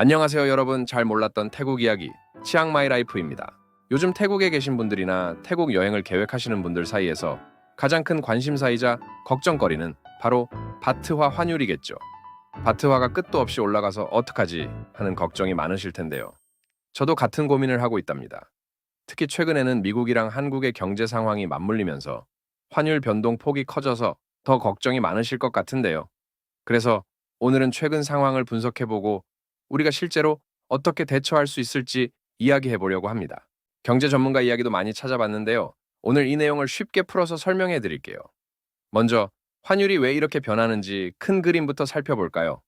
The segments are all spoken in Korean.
안녕하세요 여러분. 잘 몰랐던 태국 이야기 치앙마이 라이프입니다. 요즘 태국에 계신 분들이나 태국 여행을 계획하시는 분들 사이에서 가장 큰 관심사이자 걱정거리는 바로 바트화 환율이겠죠. 바트화가 끝도 없이 올라가서 어떡하지 하는 걱정이 많으실 텐데요. 저도 같은 고민을 하고 있답니다. 특히 최근에는 미국이랑 한국의 경제 상황이 맞물리면서 환율 변동 폭이 커져서 더 걱정이 많으실 것 같은데요. 그래서 오늘은 최근 상황을 분석해보고 우리가 실제로 어떻게 대처할 수 있을지 이야기해 보려고 합니다. 경제 전문가 이야기도 많이 찾아봤는데요. 오늘 이 내용을 쉽게 풀어서 설명해 드릴게요. 먼저 환율이 왜 이렇게 변하는지 큰 그림부터 살펴볼까요?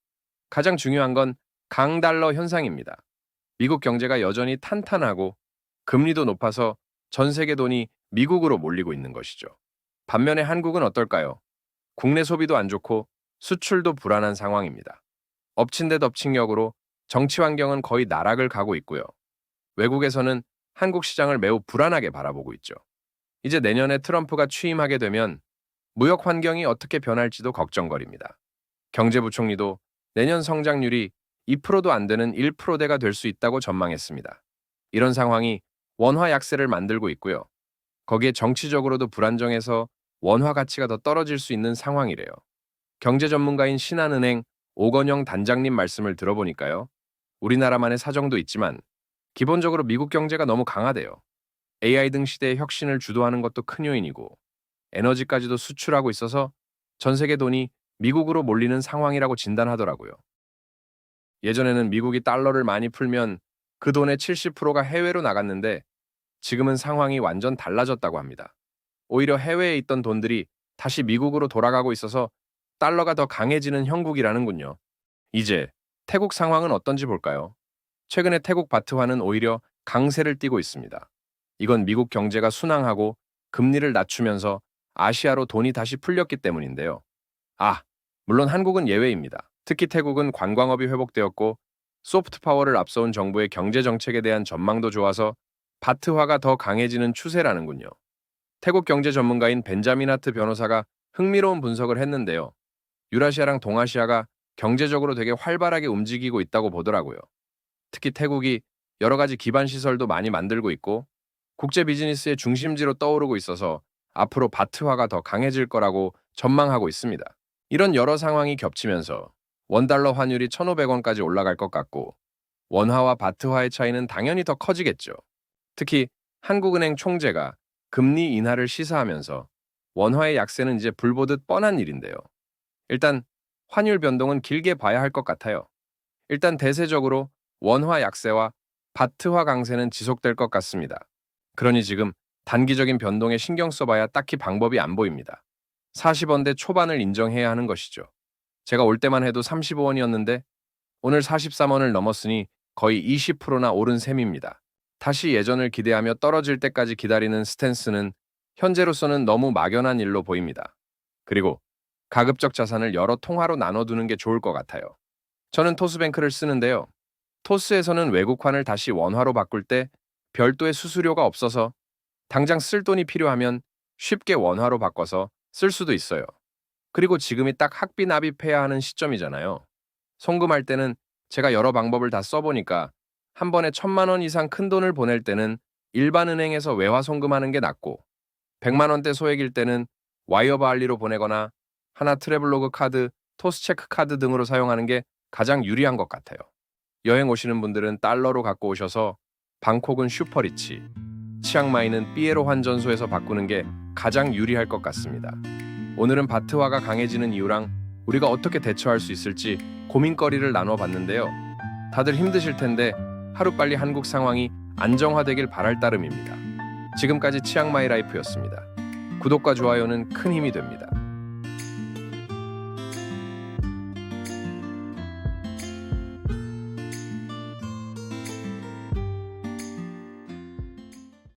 가장 중요한 건 강달러 현상입니다. 미국 경제가 여전히 탄탄하고 금리도 높아서 전 세계 돈이 미국으로 몰리고 있는 것이죠. 반면에 한국은 어떨까요? 국내 소비도 안 좋고 수출도 불안한 상황입니다. 엎친 데 덮친 격으로 정치 환경은 거의 나락을 가고 있고요. 외국에서는 한국 시장을 매우 불안하게 바라보고 있죠. 이제 내년에 트럼프가 취임하게 되면 무역 환경이 어떻게 변할지도 걱정거립니다. 경제부총리도 내년 성장률이 2%도 안 되는 1%대가 될 수 있다고 전망했습니다. 이런 상황이 원화 약세를 만들고 있고요. 거기에 정치적으로도 불안정해서 원화 가치가 더 떨어질 수 있는 상황이래요. 경제 전문가인 신한은행 오건영 단장님 말씀을 들어보니까요. 우리나라만의 사정도 있지만 기본적으로 미국 경제가 너무 강하대요. AI 등 시대의 혁신을 주도하는 것도 큰 요인이고 에너지까지도 수출하고 있어서 전 세계 돈이 미국으로 몰리는 상황이라고 진단하더라고요. 예전에는 미국이 달러를 많이 풀면 그 돈의 70%가 해외로 나갔는데 지금은 상황이 완전 달라졌다고 합니다. 오히려 해외에 있던 돈들이 다시 미국으로 돌아가고 있어서 달러가 더 강해지는 형국이라는군요. 이제 태국 상황은 어떤지 볼까요? 최근에 태국 바트화는 오히려 강세를 띠고 있습니다. 이건 미국 경제가 순항하고 금리를 낮추면서 아시아로 돈이 다시 풀렸기 때문인데요. 물론 한국은 예외입니다. 특히 태국은 관광업이 회복되었고 소프트 파워를 앞서온 정부의 경제 정책에 대한 전망도 좋아서 바트화가 더 강해지는 추세라는군요. 태국 경제 전문가인 벤자민 하트 변호사가 흥미로운 분석을 했는데요. 유라시아랑 동아시아가 경제적으로 되게 활발하게 움직이고 있다고 보더라고요. 특히 태국이 여러 가지 기반 시설도 많이 만들고 있고 국제 비즈니스의 중심지로 떠오르고 있어서 앞으로 바트화가 더 강해질 거라고 전망하고 있습니다. 이런 여러 상황이 겹치면서 원달러 환율이 1,500원까지 올라갈 것 같고 원화와 바트화의 차이는 당연히 더 커지겠죠. 특히 한국은행 총재가 금리 인하를 시사하면서 원화의 약세는 이제 불보듯 뻔한 일인데요. 일단 환율 변동은 길게 봐야 할 것 같아요. 일단 대세적으로 원화 약세와 바트화 강세는 지속될 것 같습니다. 그러니 지금 단기적인 변동에 신경 써봐야 딱히 방법이 안 보입니다. 40원대 초반을 인정해야 하는 것이죠. 제가 올 때만 해도 35원이었는데 오늘 43원을 넘었으니 거의 20%나 오른 셈입니다. 다시 예전을 기대하며 떨어질 때까지 기다리는 스탠스는 현재로서는 너무 막연한 일로 보입니다. 그리고 가급적 자산을 여러 통화로 나눠두는 게 좋을 것 같아요. 저는 토스뱅크를 쓰는데요. 토스에서는 외국환을 다시 원화로 바꿀 때 별도의 수수료가 없어서 당장 쓸 돈이 필요하면 쉽게 원화로 바꿔서 쓸 수도 있어요. 그리고 지금이 딱 학비 납입해야 하는 시점이잖아요. 송금할 때는 제가 여러 방법을 다 써보니까 한 번에 1,000만 원 이상 큰 돈을 보낼 때는 일반 은행에서 외화 송금하는 게 낫고 100만 원대 소액일 때는 와이어바알리로 보내거나 하나 트래블로그 카드, 토스체크 카드 등으로 사용하는 게 가장 유리한 것 같아요. 여행 오시는 분들은 달러로 갖고 오셔서 방콕은 슈퍼리치, 치앙마이는 삐에로 환전소에서 바꾸는 게 가장 유리할 것 같습니다. 오늘은 바트화가 강해지는 이유랑 우리가 어떻게 대처할 수 있을지 고민거리를 나눠봤는데요. 다들 힘드실 텐데 하루빨리 한국 상황이 안정화되길 바랄 따름입니다. 지금까지 치앙마이 라이프였습니다. 구독과 좋아요는 큰 힘이 됩니다.